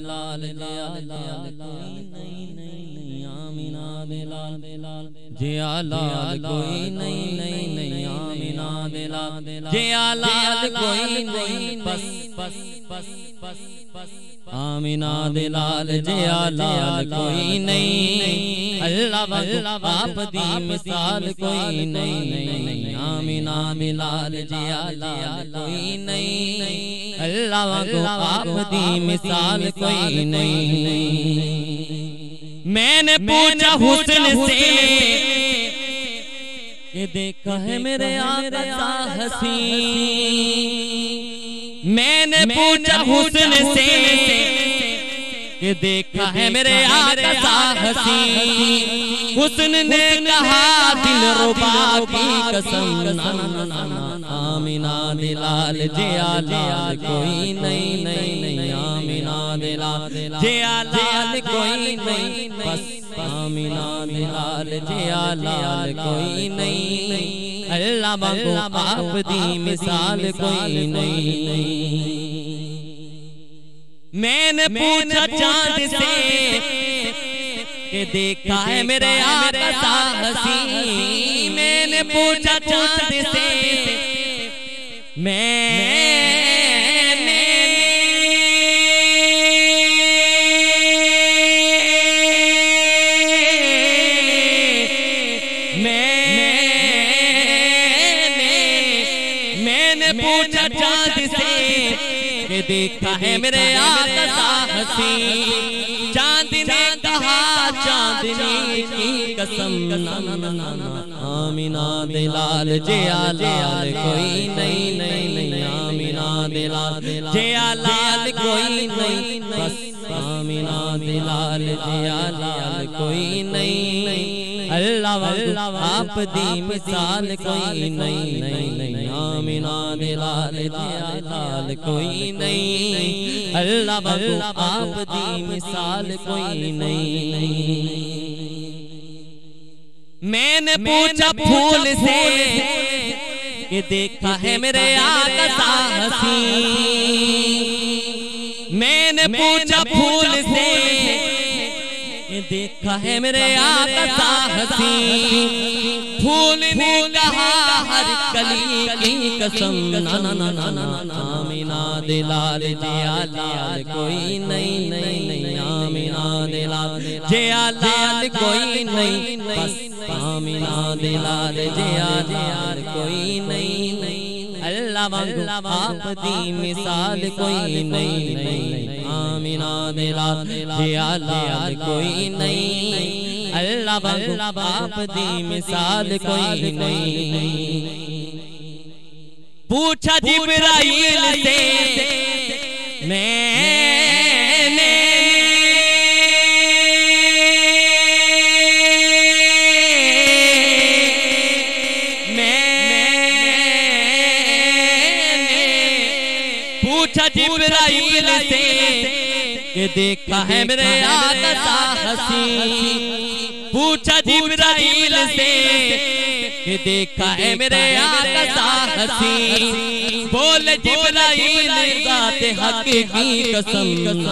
لال جیا لال کوئی نہیں نہیں آمینہ دے لال جیا لال کوئی نہیں نہیں نہیں آمینہ دے لال جیا لال کوئی نہیں بس آمینہ دے لال جیا لال کوئی نہیں اللہ آپ دی مثال کوئی نہیں آمینہ دے لال جیا لال کوئی نہیں اللہ آپ دی مثال کوئی نہیں میں نے پوچھا حسن سے کہ دیکھا ہے میرے آقا سا حسین میں نے پوچھا حسن سے کہ دیکھا ہے میرے آقا سا حسین حسن نے کہا دل ربا کی قسم آمینہ دے لال جیا لال کوئی نہیں نہیں آمینہ دے لال جیا لال کوئی نہیں بس آمینہ دے لال جیا لال کوئی نہیں اللہ مانگو آپ دی مثال کوئی نہیں میں نے پوچھا چاند سے کہ دیکھا ہے میرے آقا سا حسین میں نے پوچھا چاند سے میں نے پوچھا چاند سے کہ دیکھا ہے میرے آقا سا حسین چاند نے کہا چاندنی کی قسم آمینہ دے لال جیا لال کوئی نہیں نہیں آمینہ دے لال جیا لال کوئی نہیں بس آمینہ دے لال جیا لال کوئی نہیں اللہ آپ دی مثال کوئی نہیں آمینہ دے لال جیا لال کوئی نہیں اللہ آپ دی مثال کوئی نہیں میں نے پوچھا پھول سے کہ دیکھا ہے میرے آقا سا حسین میں نے پوچھا پھول سے کہ دیکھا ہے میرے آقا سا حسین پھول نے کہا ہر کلی کی قسم آمینہ دے لال جیا لال کوئی نہیں آمینہ دے لال جیا لال کوئی نہیں بس آمینہ دے لال جیا لال کوئی نہیں اللہ مانگو آپ دی مثال کوئی نہیں آمینہ دے لال جیا لال کوئی نہیں اللہ مانگو آپ دی مثال کوئی نہیں پوچھا جبرائیل سے پوچھا جبرائیل سے کہ دیکھا ہے میرے آقا سا حسین پوچھا جبرائیل سے کہ دیکھا ہے میرے آقا سا حسین بول جبرائیل ذات حق کی قسم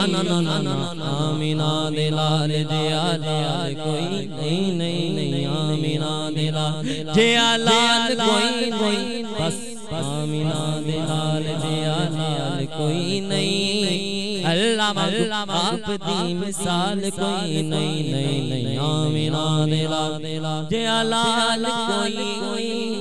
آمینہ دے لال جیا لال کوئی نہیں آمینہ دے لال جیا لال کوئی نہیں بس آمینہ دے لال جیا لال کوئی نہیں اللہ آپ دی مثال کوئی نہیں آمینہ دے لال جیا لال کوئی